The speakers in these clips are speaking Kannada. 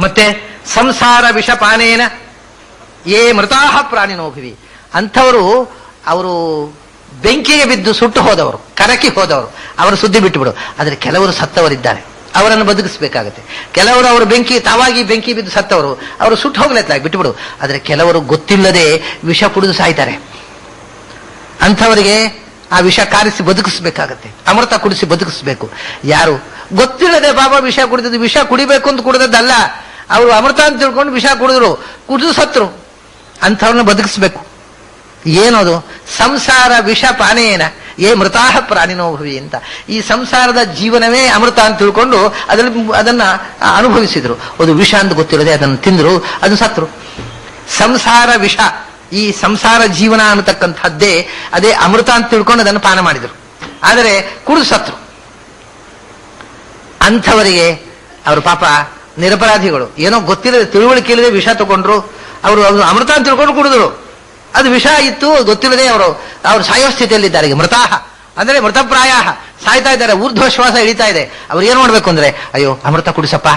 ಮತ್ತೆ ಸಂಸಾರ ವಿಷಪಾನೇನ ಯೇ ಮೃತಾಹ ಪ್ರಾಣಿನೋಭಿವಿ, ಅಂಥವರು ಅವರು ಬೆಂಕಿಗೆ ಬಿದ್ದು ಸುಟ್ಟು ಹೋದವರು, ಕರಕಿ ಹೋದವರು, ಅವರ ಸುದ್ದಿ ಬಿಟ್ಟುಬಿಡು. ಆದರೆ ಕೆಲವರು ಸತ್ತವರಿದ್ದಾರೆ, ಅವರನ್ನು ಬದುಕಿಸಬೇಕಾಗತ್ತೆ. ಕೆಲವರು ಅವರು ತಾವಾಗಿ ಬೆಂಕಿ ಬಿದ್ದು ಸತ್ತವರು, ಅವರು ಸುಟ್ಟು ಹೋಗ್ಲತ್ತಾಗಿ ಬಿಟ್ಟುಬಿಡು. ಆದರೆ ಕೆಲವರು ಗೊತ್ತಿಲ್ಲದೆ ವಿಷ ಕುಡಿದು ಸಾಯ್ತಾರೆ. ಅಂಥವರಿಗೆ ಆ ವಿಷ ಕಾರಿಸಿ ಬದುಕಿಸ್ಬೇಕಾಗತ್ತೆ, ಅಮೃತ ಕುಡಿಸಿ ಬದುಕಿಸ್ಬೇಕು. ಯಾರು ಗೊತ್ತಿಲ್ಲದೆ ಬಾಬಾ ವಿಷ ಕುಡಿದದ್ದು, ವಿಷ ಕುಡಿಬೇಕು ಅಂತ ಕುಡಿದದ್ದಲ್ಲ, ಅವರು ಅಮೃತ ಅಂತ ತಿಳ್ಕೊಂಡು ವಿಷ ಕುಡಿದು ಸತ್ರು. ಅಂಥವ್ರನ್ನ ಬದುಕಿಸ್ಬೇಕು. ಏನದು? ಸಂಸಾರ ವಿಷ ಪಾನೇನ ಏ ಮೃತಾಹ ಪ್ರಾಣಿನೋಭವಿ ಅಂತ. ಈ ಸಂಸಾರದ ಜೀವನವೇ ಅಮೃತ ಅಂತ ತಿಳ್ಕೊಂಡು ಅದನ್ನ ಅನುಭವಿಸಿದ್ರು. ಅದು ವಿಷ ಅಂತ ಗೊತ್ತಿಲ್ಲದೆ ಅದನ್ನು ತಿಂದ್ರು, ಅದು ಸತ್ರು. ಸಂಸಾರ ವಿಷ, ಈ ಸಂಸಾರ ಜೀವನ ಅನ್ನತಕ್ಕಂಥದ್ದೇ ಅದೇ ಅಮೃತ ಅಂತ ತಿಳ್ಕೊಂಡು ಅದನ್ನು ಪಾನ ಮಾಡಿದರು, ಆದರೆ ಕುಡಿದು ಸತ್ರು. ಅಂಥವರಿಗೆ ಅವರು ಪಾಪ ನಿರಪರಾಧಿಗಳು, ಏನೋ ಗೊತ್ತಿಲ್ಲದೆ ತಿಳುವಳಿಕೆ ಇಲ್ಲದೆ ವಿಷ ತಗೊಂಡ್ರು, ಅವರು ಅಮೃತ ಅಂತ ತಿಳ್ಕೊಂಡು ಕುಡಿದ್ರು, ಅದು ವಿಷ ಇತ್ತು, ಗೊತ್ತಿಲ್ಲದೆ ಅವರು ಸಾಯೋ ಸ್ಥಿತಿಯಲ್ಲಿದ್ದಾರೆ. ಈಗ ಮೃತಾಹ ಅಂದ್ರೆ ಮೃತಪ್ರಾಯ, ಸಾಯ್ತಾ ಇದ್ದಾರೆ, ಊರ್ಧ್ವಶ್ವಾಸ ಇಳಿತಾ ಇದೆ. ಅವ್ರು ಏನ್ ಮಾಡ್ಬೇಕು ಅಂದ್ರೆ, ಅಯ್ಯೋ ಅಮೃತ ಕುಡಿಸಪ್ಪ,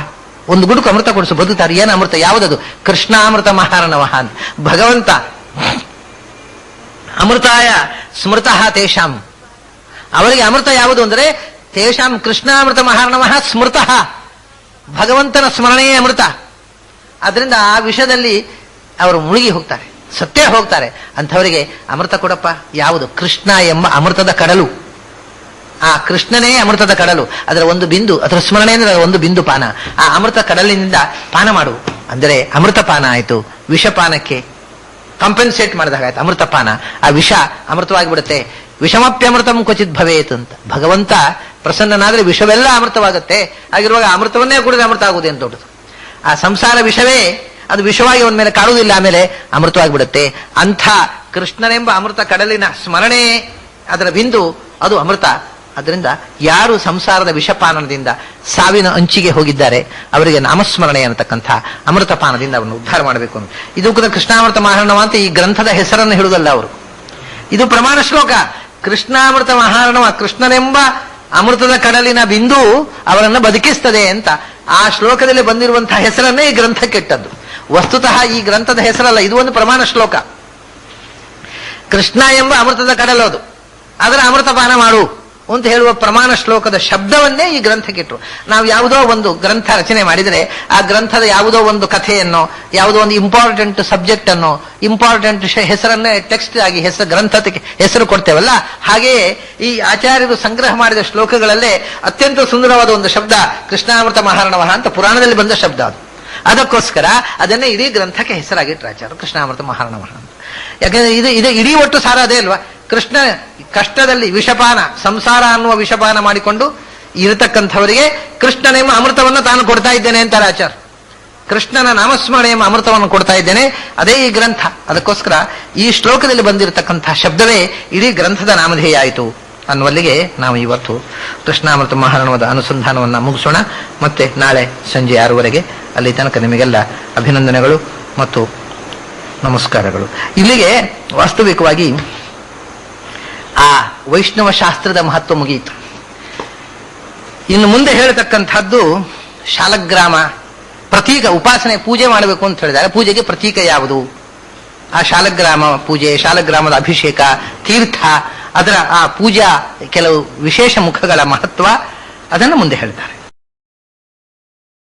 ಒಂದು ಗುಡುಕು ಅಮೃತ ಕುಡಿಸು, ಬದುಕ್ತಾರೆ. ಏನು ಅಮೃತ? ಯಾವುದದು? ಕೃಷ್ಣಾಮೃತ ಮಹಾರಣವಹ ಅಂತ ಭಗವಂತ. ಅಮೃತಾಯ ಸ್ಮೃತಃ ತೇಷಾಂ, ಅವರಿಗೆ ಅಮೃತ ಯಾವುದು ಅಂದ್ರೆ ತೇಷಾಂ ಕೃಷ್ಣಾಮೃತ ಮಹಾರಣವಃ ಸ್ಮೃತಃ, ಭಗವಂತನ ಸ್ಮರಣೆಯೇ ಅಮೃತ. ಅದರಿಂದ ಆ ವಿಷಯದಲ್ಲಿ ಅವರು ಮುಳುಗಿ ಹೋಗ್ತಾರೆ, ಸತ್ತೇ ಹೋಗ್ತಾರೆ. ಅಂಥವರಿಗೆ ಅಮೃತ ಕೊಡಪ್ಪ. ಯಾವುದು? ಕೃಷ್ಣ ಎಂಬ ಅಮೃತದ ಕಡಲು. ಆ ಕೃಷ್ಣನೇ ಅಮೃತದ ಕಡಲು, ಅದರ ಒಂದು ಬಿಂದು, ಅದರ ಸ್ಮರಣೆ ಅಂದ್ರೆ ಒಂದು ಬಿಂದು ಪಾನ. ಆ ಅಮೃತ ಕಡಲಿನಿಂದ ಪಾನ ಮಾಡು ಅಂದರೆ ಅಮೃತ ಪಾನ ಆಯಿತು. ವಿಷಪಾನಕ್ಕೆ ಕಾಂಪೆನ್ಸೇಟ್ ಮಾಡಿದಾಗಾಯ್ತು ಅಮೃತ ಪಾನ. ಆ ವಿಷ ಅಮೃತವಾಗಿ ಬಿಡುತ್ತೆ. ವಿಷಮಪ್ಯಮೃತಂ ಕ್ವಚಿತ್ ಭವೇತ್ ಅಂತ ಭಗವಂತ ಪ್ರಸನ್ನನಾದ್ರೆ ವಿಷವೆಲ್ಲ ಅಮೃತವಾಗುತ್ತೆ. ಆಗಿರುವಾಗ ಅಮೃತವನ್ನೇ ಕುಡಿದ್ರೆ ಅಮೃತ ಆಗುವುದು ಅಂತ ದೊಡ್ಡದು. ಆ ಸಂಸಾರ ವಿಷವೇ ಅದು ವಿಷವಾಗಿ ಅವನ ಮೇಲೆ ಕಾಡುವುದಿಲ್ಲ, ಆಮೇಲೆ ಅಮೃತವಾಗಿ ಬಿಡುತ್ತೆ. ಅಂಥ ಕೃಷ್ಣನೆಂಬ ಅಮೃತ ಕಡಲಿನ ಸ್ಮರಣೆ ಅದರ ಬಿಂದು, ಅದು ಅಮೃತ. ಅದರಿಂದ ಯಾರು ಸಂಸಾರದ ವಿಷಪಾನದಿಂದ ಸಾವಿನ ಅಂಚಿಗೆ ಹೋಗಿದ್ದಾರೆ ಅವರಿಗೆ ನಾಮಸ್ಮರಣೆ ಅನ್ನತಕ್ಕಂಥ ಅಮೃತ ಪಾನದಿಂದ ಅವನು ಉದ್ಧಾರ ಮಾಡಬೇಕು ಅಂತ. ಇದು ಕೂಡ ಕೃಷ್ಣಾಮೃತ ಮಹಾರಣವ ಅಂತ ಈ ಗ್ರಂಥದ ಹೆಸರನ್ನು ಹೇಳುವುದಲ್ಲ ಅವರು, ಇದು ಪ್ರಮಾಣ ಶ್ಲೋಕ. ಕೃಷ್ಣಾಮೃತ ಮಹಾರಣವ, ಕೃಷ್ಣನೆಂಬ ಅಮೃತದ ಕಡಲಿನ ಬಿಂದು ಅವರನ್ನು ಬದುಕಿಸ್ತದೆ ಅಂತ ಆ ಶ್ಲೋಕದಲ್ಲಿ ಬಂದಿರುವಂತಹ ಹೆಸರನ್ನೇ ಈ ಗ್ರಂಥಕ್ಕಿಟ್ಟದ್ದು. ವಸ್ತುತಃ ಈ ಗ್ರಂಥದ ಹೆಸರಲ್ಲ, ಇದು ಒಂದು ಪ್ರಮಾಣ ಶ್ಲೋಕ. ಕೃಷ್ಣ ಎಂಬ ಅಮೃತದ ಕಡಲೋದು, ಅದರ ಅಮೃತ ಪಾನ ಮಾಡು ಅಂತ ಹೇಳುವ ಪ್ರಮಾಣ ಶ್ಲೋಕದ ಶಬ್ದವನ್ನೇ ಈ ಗ್ರಂಥಕ್ಕಿಟ್ರು. ನಾವು ಯಾವುದೋ ಒಂದು ಗ್ರಂಥ ರಚನೆ ಮಾಡಿದರೆ ಆ ಗ್ರಂಥದ ಯಾವುದೋ ಒಂದು ಕಥೆಯನ್ನು, ಯಾವುದೋ ಒಂದು ಇಂಪಾರ್ಟೆಂಟ್ ಸಬ್ಜೆಕ್ಟ್ ಅನ್ನು, ಇಂಪಾರ್ಟೆಂಟ್ ಹೆಸರನ್ನೇ ಟೆಕ್ಸ್ಟ್ ಆಗಿ ಗ್ರಂಥಕ್ಕೆ ಹೆಸರು ಕೊಡ್ತೇವಲ್ಲ, ಹಾಗೆಯೇ ಈ ಆಚಾರ್ಯರು ಸಂಗ್ರಹ ಮಾಡಿದ ಶ್ಲೋಕಗಳಲ್ಲೇ ಅತ್ಯಂತ ಸುಂದರವಾದ ಒಂದು ಶಬ್ದ ಕೃಷ್ಣಾಮೃತ ಮಹಾರಣವಃ ಅಂತ ಪುರಾಣದಲ್ಲಿ ಬಂದ ಶಬ್ದ ಅದು. ಅದಕ್ಕೋಸ್ಕರ ಅದನ್ನೇ ಇಡೀ ಗ್ರಂಥಕ್ಕೆ ಹೆಸರಾಗಿಟ್ರು ಆಚಾರ್ಯರು, ಕೃಷ್ಣಾಮೃತ ಮಹಾರಣವಃ ಅಂತ. ಯಾಕಂದ್ರೆ ಇದು ಇಡೀ ಒಟ್ಟು ಸಾರ ಅದೇ ಅಲ್ವಾ. ಕೃಷ್ಣ ಕಷ್ಟದಲ್ಲಿ ವಿಷಪಾನ, ಸಂಸಾರ ಅನ್ನುವ ವಿಷಪಾನ ಮಾಡಿಕೊಂಡು ಇರತಕ್ಕಂಥವರಿಗೆ ಕೃಷ್ಣನೆಂಬ ಅಮೃತವನ್ನು ತಾನು ಕೊಡ್ತಾ ಇದ್ದೇನೆ ಅಂತಾರೆ ಆಚಾರ್ಯ. ಕೃಷ್ಣನ ನಾಮಸ್ಮರಣೆ ಎಂಬ ಅಮೃತವನ್ನು ಕೊಡ್ತಾ ಇದ್ದೇನೆ, ಅದೇ ಈ ಗ್ರಂಥ. ಅದಕ್ಕೋಸ್ಕರ ಈ ಶ್ಲೋಕದಲ್ಲಿ ಬಂದಿರತಕ್ಕಂಥ ಶಬ್ದವೇ ಇಡೀ ಗ್ರಂಥದ ನಾಮಧೇಯ ಆಯಿತು ಅನ್ನುವಲ್ಲಿಗೆ ನಾವು ಇವತ್ತು ಕೃಷ್ಣಾಮೃತ ಮಹಾರಣವದ ಅನುಸಂಧಾನವನ್ನು ಮುಗಿಸೋಣ. ಮತ್ತೆ ನಾಳೆ ಸಂಜೆ 6 ಅಲ್ಲಿ ತನಕ ನಿಮಗೆಲ್ಲ ಅಭಿನಂದನೆಗಳು ಮತ್ತು ನಮಸ್ಕಾರಗಳು. ಇಲ್ಲಿಗೆ ವಾಸ್ತವಿಕವಾಗಿ ಆ ವೈಷ್ಣವ ಶಾಸ್ತ್ರದ ಮಹತ್ವ ಮುಗಿಯಿತು. ಇನ್ನು ಮುಂದೆ ಹೇಳತಕ್ಕಂಥದ್ದು ಶಾಲಗ್ರಾಮ ಪ್ರತೀಕ ಉಪಾಸನೆ, ಪೂಜೆ ಮಾಡಬೇಕು ಅಂತ ಹೇಳಿದಾಗ ಪೂಜೆಗೆ ಪ್ರತೀಕ ಯಾವುದು? ಆ ಶಾಲಗ್ರಾಮ ಪೂಜೆ, ಶಾಲಗ್ರಾಮದ ಅಭಿಷೇಕ, ತೀರ್ಥ, ಅದರ ಆ ಪೂಜಾ ಕೆಲವು ವಿಶೇಷ ಮುಖಗಳ ಮಹತ್ವ ಅದನ್ನು ಮುಂದೆ ಹೇಳ್ತಾರೆ.